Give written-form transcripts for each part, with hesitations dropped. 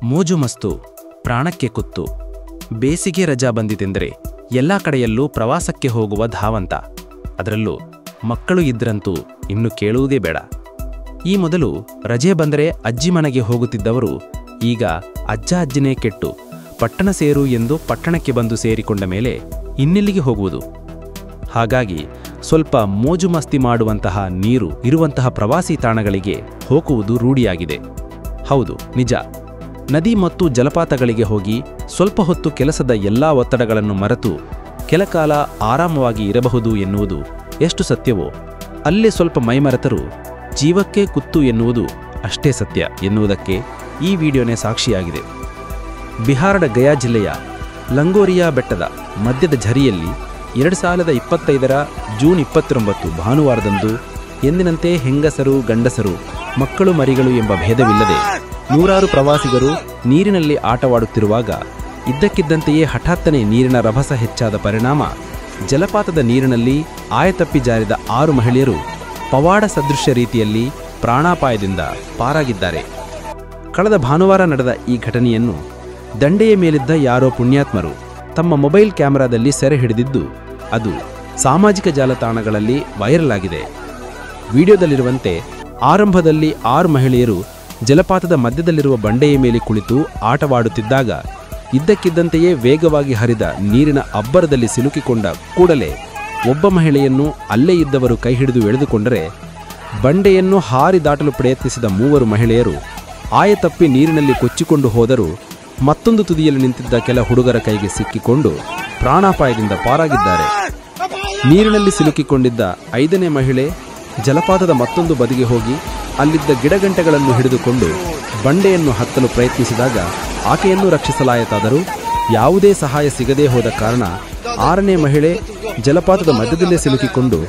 ಮೋಜು ಮಸ್ತು ಪ್ರಾಣಕ್ಕೆ ಕುತ್ತು. ಬೇಸಿಗೆ ರಜಾ ಬಂದಿತೆಂದರೆ ಎಲ್ಲ ಕಡೆಯಲ್ಲೂ ಪ್ರವಾಸಕ್ಕೆ ಹೋಗುವ ಧಾವಂತ. ಅದರಲ್ಲೂ ಮಕ್ಕಳು ಇದ್ರಂತೂ ಇನ್ನು ಕೇಳುವುದೇ ಬೇಡ. ಈ ಮೊದಲು ರಜೆ ಬಂದರೆ ಅಜ್ಜಿ ಮನೆಗೆ ಹೋಗುತ್ತಿದ್ದವರು ಈಗ ಅಜ್ಜ ಅಜ್ಜಿನೇ ಕೆಟ್ಟು ಪಟ್ಟಣ ಸೇರು ಎಂದು ಪಟ್ಟಣಕ್ಕೆ ಬಂದು ಸೇರಿಕೊಂಡ ಮೇಲೆ ಇನ್ನೆಲ್ಲಿಗೆ ಹೋಗುವುದು? ಹಾಗಾಗಿ ಸ್ವಲ್ಪ ಮೋಜು ಮಸ್ತಿ ಮಾಡುವಂತಹ ನೀರು ಇರುವಂತಹ ಪ್ರವಾಸಿ ತಾಣಗಳಿಗೆ ಹೋಗುವುದು ರೂಢಿಯಾಗಿದೆ. ಹೌದು, ನಿಜ. ನದಿ ಮತ್ತು ಜಲಪಾತಗಳಿಗೆ ಹೋಗಿ ಸ್ವಲ್ಪ ಹೊತ್ತು ಕೆಲಸದ ಎಲ್ಲಾ ಒತ್ತಡಗಳನ್ನು ಮರೆತು ಕೆಲಕಾಲ ಆರಾಮವಾಗಿ ಇರಬಹುದು ಎನ್ನುವುದು ಎಷ್ಟು ಸತ್ಯವೋ, ಅಲ್ಲೇ ಸ್ವಲ್ಪ ಮೈಮರೆತರೂ ಜೀವಕ್ಕೆ ಕುತ್ತು ಎನ್ನುವುದು ಅಷ್ಟೇ ಸತ್ಯ ಎನ್ನುವುದಕ್ಕೆ ಈ ವಿಡಿಯೋನೇ ಸಾಕ್ಷಿಯಾಗಿದೆ. ಬಿಹಾರದ ಗಯಾ ಜಿಲ್ಲೆಯ ಲಂಗೋರಿಯಾ ಬೆಟ್ಟದ ಮಧ್ಯದ ಝರಿಯಲ್ಲಿ 2025 ಜೂನ್ 29 ಭಾನುವಾರದಂದು ಎಂದಿನಂತೆ ಹೆಂಗಸರು, ಗಂಡಸರು, ಮಕ್ಕಳು, ಮರಿಗಳು ಎಂಬ ಭೇದವಿಲ್ಲದೆ ನೂರಾರು ಪ್ರವಾಸಿಗರು ನೀರಿನಲ್ಲಿ ಆಟವಾಡುತ್ತಿರುವಾಗ ಇದ್ದಕ್ಕಿದ್ದಂತೆಯೇ ಹಠಾತ್ತನೆ ನೀರಿನ ರಭಸ ಹೆಚ್ಚಾದ ಪರಿಣಾಮ ಜಲಪಾತದ ನೀರಿನಲ್ಲಿ ಆಯತಪ್ಪಿ ಜಾರಿದ 6 ಮಹಿಳೆಯರು ಪವಾಡ ಸದೃಶ್ಯ ರೀತಿಯಲ್ಲಿ ಪ್ರಾಣಾಪಾಯದಿಂದ ಪಾರಾಗಿದ್ದಾರೆ. ಕಳೆದ ಭಾನುವಾರ ನಡೆದ ಈ ಘಟನೆಯನ್ನು ದಂಡೆಯ ಮೇಲಿದ್ದ ಯಾರೋ ಪುಣ್ಯಾತ್ಮರು ತಮ್ಮ ಮೊಬೈಲ್ ಕ್ಯಾಮೆರಾದಲ್ಲಿ ಸೆರೆ ಹಿಡಿದಿದ್ದು ಅದು ಸಾಮಾಜಿಕ ಜಾಲತಾಣಗಳಲ್ಲಿ ವೈರಲ್ ಆಗಿದೆ. ವಿಡಿಯೋದಲ್ಲಿರುವಂತೆ ಆರಂಭದಲ್ಲಿ 6 ಮಹಿಳೆಯರು ಜಲಪಾತದ ಮಧ್ಯದಲ್ಲಿರುವ ಬಂಡೆಯ ಮೇಲೆ ಕುಳಿತು ಆಟವಾಡುತ್ತಿದ್ದಾಗ ಇದ್ದಕ್ಕಿದ್ದಂತೆಯೇ ವೇಗವಾಗಿ ಹರಿದ ನೀರಿನ ಅಬ್ಬರದಲ್ಲಿ ಸಿಲುಕಿಕೊಂಡ ಕೂಡಲೇ ಒಬ್ಬ ಮಹಿಳೆಯನ್ನು ಅಲ್ಲೇ ಇದ್ದವರು ಕೈ ಹಿಡಿದು ಎಳೆದುಕೊಂಡರೆ, ಬಂಡೆಯನ್ನು ಹಾರಿ ದಾಟಲು ಪ್ರಯತ್ನಿಸಿದ 3 ಮಹಿಳೆಯರು ಆಯತಪ್ಪಿ ನೀರಿನಲ್ಲಿ ಕೊಚ್ಚಿಕೊಂಡು ಹೋದರೂ ಮತ್ತೊಂದು ತುದಿಯಲ್ಲಿ ನಿಂತಿದ್ದ ಕೆಲ ಹುಡುಗರ ಕೈಗೆ ಸಿಕ್ಕಿಕೊಂಡು ಪ್ರಾಣಾಪಾಯದಿಂದ ಪಾರಾಗಿದ್ದಾರೆ. ನೀರಿನಲ್ಲಿ ಸಿಲುಕಿಕೊಂಡಿದ್ದ 5ನೇ ಮಹಿಳೆ ಜಲಪಾತದ ಮತ್ತೊಂದು ಬದಿಗೆ ಹೋಗಿ ಅಲ್ಲಿದ್ದ ಗಿಡಗಂಟೆಗಳನ್ನು ಹಿಡಿದುಕೊಂಡು ಬಂಡೆಯನ್ನು ಹತ್ತಲು ಪ್ರಯತ್ನಿಸಿದಾಗ ಆಕೆಯನ್ನು ರಕ್ಷಿಸಲಾಯಿತಾದರೂ ಯಾವುದೇ ಸಹಾಯ ಸಿಗದೇ ಹೋದ ಕಾರಣ 6ನೇ ಮಹಿಳೆ ಜಲಪಾತದ ಮಧ್ಯದಲ್ಲೇ ಸಿಲುಕಿಕೊಂಡು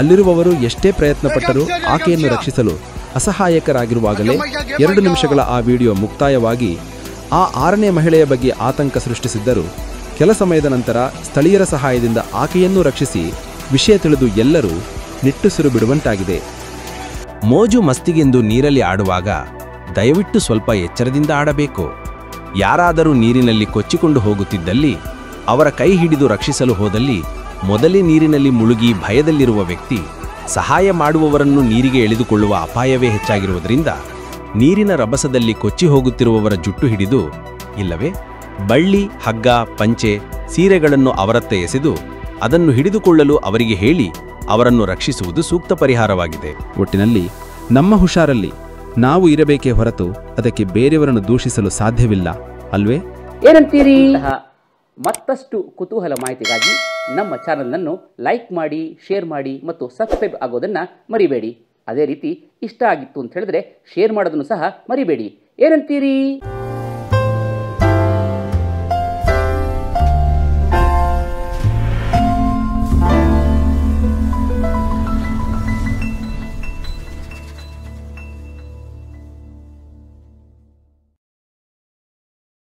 ಅಲ್ಲಿರುವವರು ಎಷ್ಟೇ ಪ್ರಯತ್ನಪಟ್ಟರೂ ಆಕೆಯನ್ನು ರಕ್ಷಿಸಲು ಅಸಹಾಯಕರಾಗಿರುವಾಗಲೇ 2 ನಿಮಿಷಗಳ ಆ ವಿಡಿಯೋ ಮುಕ್ತಾಯವಾಗಿ ಆ 6ನೇ ಮಹಿಳೆಯ ಬಗ್ಗೆ ಆತಂಕ ಸೃಷ್ಟಿಸಿದ್ದರು. ಕೆಲ ಸಮಯದ ನಂತರ ಸ್ಥಳೀಯರ ಸಹಾಯದಿಂದ ಆಕೆಯನ್ನು ರಕ್ಷಿಸಿ ವಿಷಯ ತಿಳಿದು ಎಲ್ಲರೂ ನಿಟ್ಟುಸಿರು ಬಿಡುವಂತಾಗಿದೆ. ಮೋಜು ಮಸ್ತಿಗೆಂದು ನೀರಲ್ಲಿ ಆಡುವಾಗ ದಯವಿಟ್ಟು ಸ್ವಲ್ಪ ಎಚ್ಚರದಿಂದ ಆಡಬೇಕು. ಯಾರಾದರೂ ನೀರಿನಲ್ಲಿ ಕೊಚ್ಚಿಕೊಂಡು ಹೋಗುತ್ತಿದ್ದಲ್ಲಿ ಅವರ ಕೈ ಹಿಡಿದು ರಕ್ಷಿಸಲು ಹೋದಲ್ಲಿ ಮೊದಲೇ ನೀರಿನಲ್ಲಿ ಮುಳುಗಿ ಭಯದಲ್ಲಿರುವ ವ್ಯಕ್ತಿ ಸಹಾಯ ಮಾಡುವವರನ್ನು ನೀರಿಗೆ ಎಳೆದುಕೊಳ್ಳುವ ಅಪಾಯವೇ ಹೆಚ್ಚಾಗಿರುವುದರಿಂದ ನೀರಿನ ರಭಸದಲ್ಲಿ ಕೊಚ್ಚಿ ಹೋಗುತ್ತಿರುವವರ ಜುಟ್ಟು ಹಿಡಿದು ಇಲ್ಲವೇ ಬಳ್ಳಿ, ಹಗ್ಗ, ಪಂಚೆ, ಸೀರೆಗಳನ್ನು ಅವರತ್ತ ಎಸೆದು ಅದನ್ನು ಹಿಡಿದುಕೊಳ್ಳಲು ಅವರಿಗೆ ಹೇಳಿ ಅವರನ್ನು ರಕ್ಷಿಸುವುದು ಸೂಕ್ತ ಪರಿಹಾರವಾಗಿದೆ. ಒಟ್ಟಿನಲ್ಲಿ ನಮ್ಮ ಹುಷಾರಲ್ಲಿ ನಾವು ಇರಬೇಕೇ ಹೊರತು ಅದಕ್ಕೆ ಬೇರೆಯವರನ್ನು ದೂಷಿಸಲು ಸಾಧ್ಯವಿಲ್ಲ, ಅಲ್ವೇ? ಏನಂತೀರಿ? ಮತ್ತಷ್ಟು ಕುತೂಹಲ ಮಾಹಿತಿಗಾಗಿ ನಮ್ಮ ಚಾನಲ್ನನ್ನು ಲೈಕ್ ಮಾಡಿ, ಶೇರ್ ಮಾಡಿ ಮತ್ತು ಸಬ್ಸ್ಕ್ರೈಬ್ ಆಗೋದನ್ನು ಮರಿಬೇಡಿ. ಅದೇ ರೀತಿ ಇಷ್ಟ ಆಗಿತ್ತು ಅಂತ ಹೇಳಿದ್ರೆ ಶೇರ್ ಮಾಡೋದನ್ನು ಸಹ ಮರಿಬೇಡಿ. ಏನಂತೀರಿ?